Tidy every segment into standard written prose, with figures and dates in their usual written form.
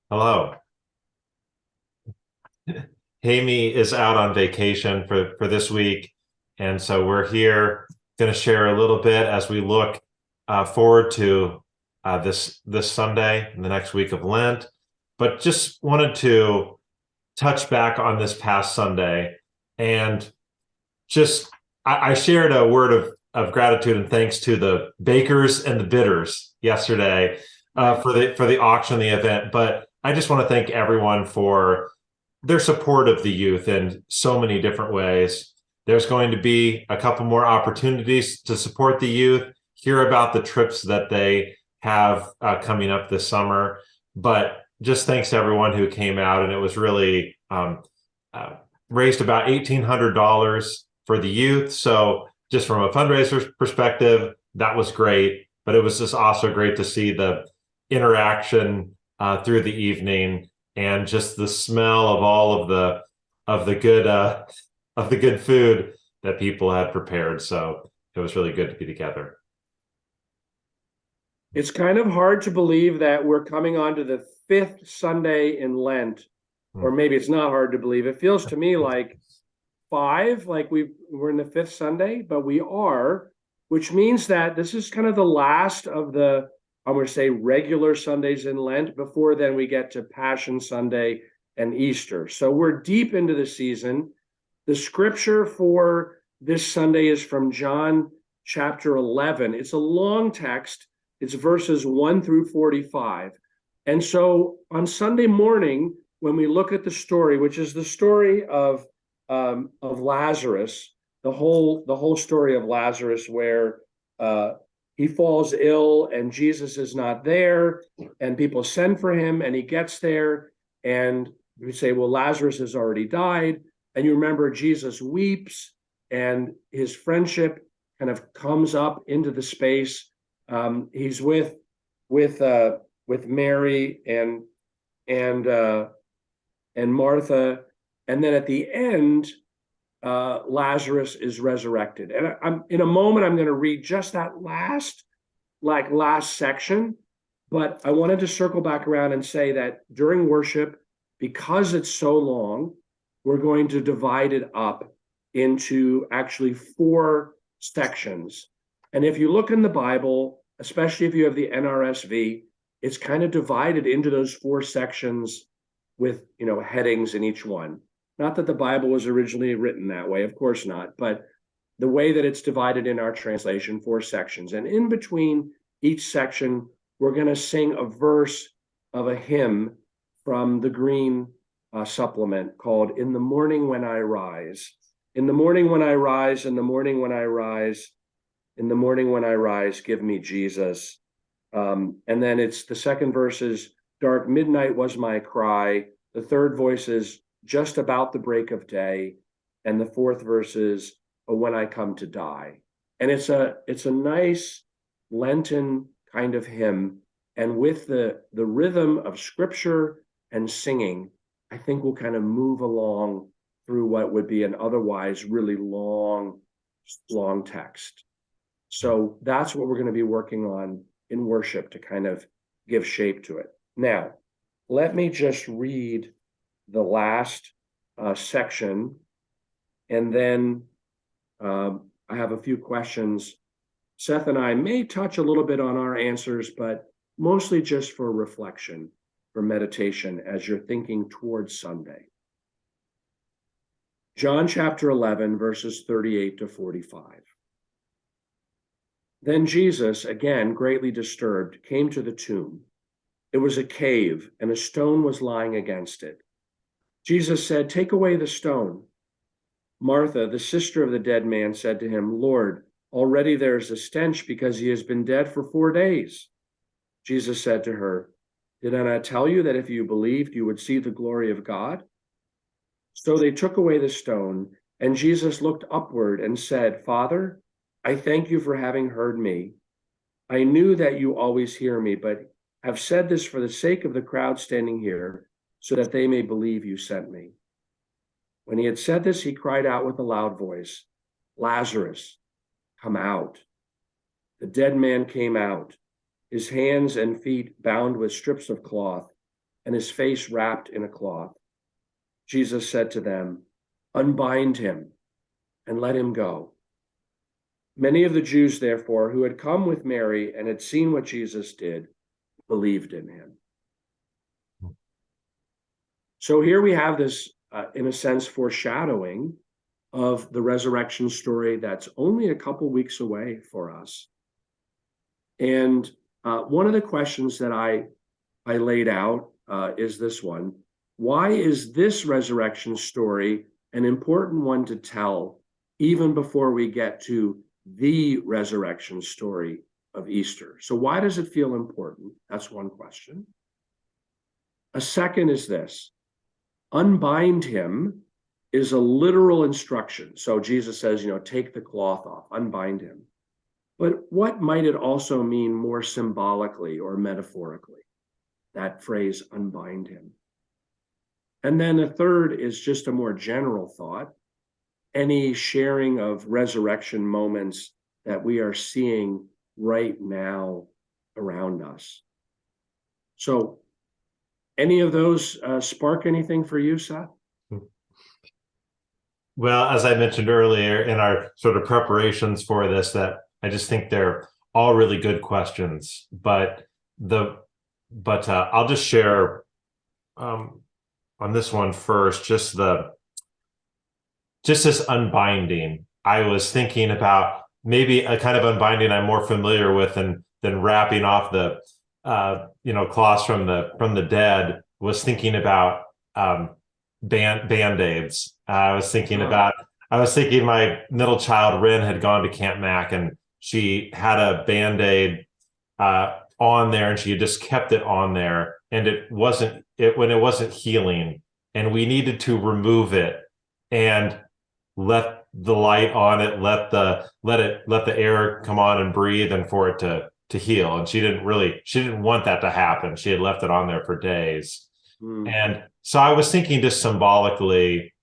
Hello. Hammy is out on vacation for this week, and so we're here going to share a little bit as we look forward to this Sunday and the next week of Lent. But just wanted to touch back on this past Sunday and just I shared a word of gratitude and thanks to the bakers and the bidders yesterday Right. for the auction, the event. But I just want to thank everyone for their support of the youth in so many different ways. There's going to be a couple more opportunities to support the youth, hear about the trips that they have coming up this summer. But just thanks to everyone who came out, and it was really uh, raised about $1,800 for the youth. So just from a fundraiser perspective, that was great. But it was just also great to see the interaction through the evening and just the smell of all of the good food that people had prepared. So it was really good to be together. It's kind of hard to believe that we're coming on to the fifth Sunday in Lent, or maybe it's not hard to believe. It feels to me like five, like we're in the fifth Sunday, but we are, which means that this is kind of the last of the, I'm going to say, regular Sundays in Lent. Before then, we get to Passion Sunday and Easter. So we're deep into the season. The scripture for this Sunday is from John chapter 11. It's a long text. It's verses 1 through 45. And so on Sunday morning, when we look at the story, which is the story of Lazarus, the whole story of Lazarus, where he falls ill and Jesus is not there, and people send for him, and he gets there, and we say, well, Lazarus has already died, and you remember Jesus weeps, and his friendship kind of comes up into the space. He's with Mary and and Martha, and then at the end, Lazarus is resurrected. And I'm in a moment, I'm going to read just that last section, but I wanted to circle back around and say that during worship, because it's so long, we're going to divide it up into actually four sections. And if you look in the Bible, especially if you have the NRSV, it's kind of divided into those four sections with, headings in each one. Not that the Bible was originally written that way, of course not, but the way that it's divided in our translation, four sections. And in between each section, we're going to sing a verse of a hymn from the Green supplement called In the Morning When I Rise. In the morning when I rise, in the morning when I rise, in the morning when I rise, give me Jesus. And then it's the second verse is, dark midnight was my cry. The third voice is, just about the break of day. And the fourth verse is, oh, when I come to die. And it's a nice Lenten kind of hymn. And with the rhythm of scripture and singing, I think we'll kind of move along through what would be an otherwise really long text. So that's what we're going to be working on in worship to kind of give shape to it. Now, let me just read the last section, and then I have a few questions. Seth and I may touch a little bit on our answers, but mostly just for reflection, for meditation as you're thinking towards Sunday. John chapter 11, verses 38 to 45. Then Jesus, again greatly disturbed, came to the tomb. It was a cave, and a stone was lying against it. Jesus said, take away the stone. Martha, the sister of the dead man, said to him, Lord, already there is a stench because he has been dead for 4 days. Jesus said to her, did I not tell you that if you believed, you would see the glory of God? So they took away the stone, and Jesus looked upward and said, Father, I thank you for having heard me. I knew that you always hear me, but have said this for the sake of the crowd standing here, so that they may believe you sent me. When he had said this, he cried out with a loud voice, Lazarus, come out. The dead man came out, his hands and feet bound with strips of cloth, and his face wrapped in a cloth. Jesus said to them, "Unbind him and let him go." Many of the Jews, therefore, who had come with Mary and had seen what Jesus did, believed in him. So here we have this, in a sense, foreshadowing of the resurrection story that's only a couple weeks away for us. And one of the questions that I laid out is this one. Why is this resurrection story an important one to tell even before we get to the resurrection story of Easter? So why does it feel important? That's one question. A second is this: unbind him is a literal instruction. So Jesus says, take the cloth off, unbind him. But what might it also mean more symbolically or metaphorically? That phrase, unbind him. And then a third is just a more general thought. Any sharing of resurrection moments that we are seeing right now around us. So, any of those spark anything for you, Seth? Well, as I mentioned earlier in our sort of preparations for this, that I just think they're all really good questions. But I'll just share on this one first, just this unbinding. I was thinking about maybe a kind of unbinding I'm more familiar with than wrapping off the cloths from the dead. Was thinking about band-aids. I was thinking my middle child Rin had gone to Camp Mac, and she had a band-aid on there, and she had just kept it on there, and it wasn't healing, and we needed to remove it and let the light on it, let the air come on and breathe, and for it to heal. And she didn't want that to happen. She had left it on there for days. And so I was thinking just symbolically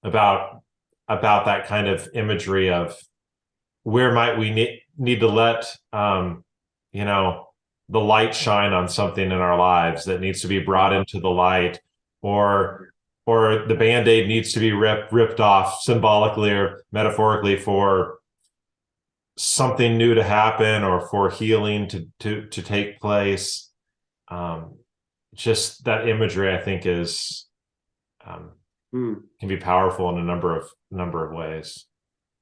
about that kind of imagery of where might we need to let the light shine on something in our lives that needs to be brought into the light, or the Band-Aid needs to be ripped off symbolically or metaphorically for something new to happen or for healing to take place. Just that imagery, I think, is can be powerful in a number of ways.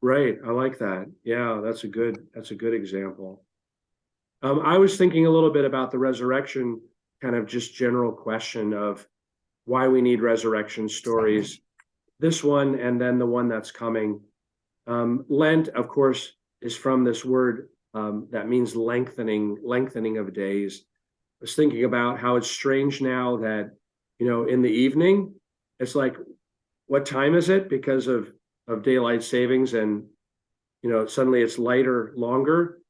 Right. I like that. Yeah, that's a good example. I was thinking a little bit about the resurrection, kind of just general question of why we need resurrection stories. This one, and then the one that's coming. Lent, of course, is from this word that means lengthening of days. I was thinking about how it's strange now that, in the evening, it's like, what time is it? Because of daylight savings, and, suddenly it's lighter, longer.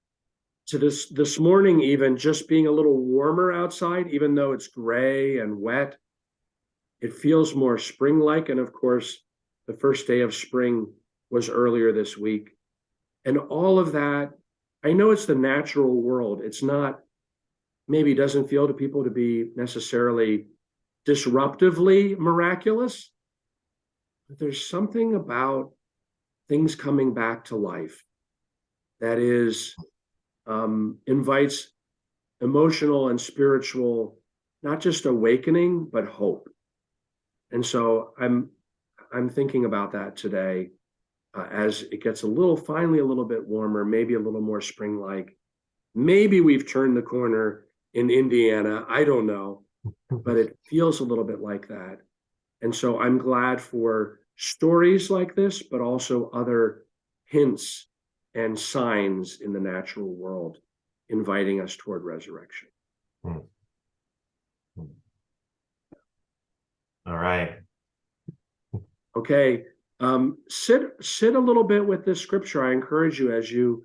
To this morning, even just being a little warmer outside, even though it's gray and wet, it feels more spring-like. And of course, the first day of spring was earlier this week. And all of that, I know it's the natural world. It's not, maybe doesn't feel to people to be necessarily disruptively miraculous, but there's something about things coming back to life that is invites emotional and spiritual, not just awakening, but hope. And so I'm thinking about that today as it gets finally a little bit warmer, maybe a little more spring-like. Maybe we've turned the corner in Indiana. I don't know, but it feels a little bit like that. And so I'm glad for stories like this, but also other hints and signs in the natural world inviting us toward resurrection. All right. Okay. Sit a little bit with this scripture. I encourage you as you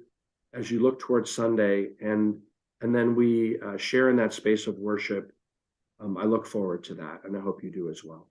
look towards Sunday, and then we share in that space of worship. I look forward to that, and I hope you do as well.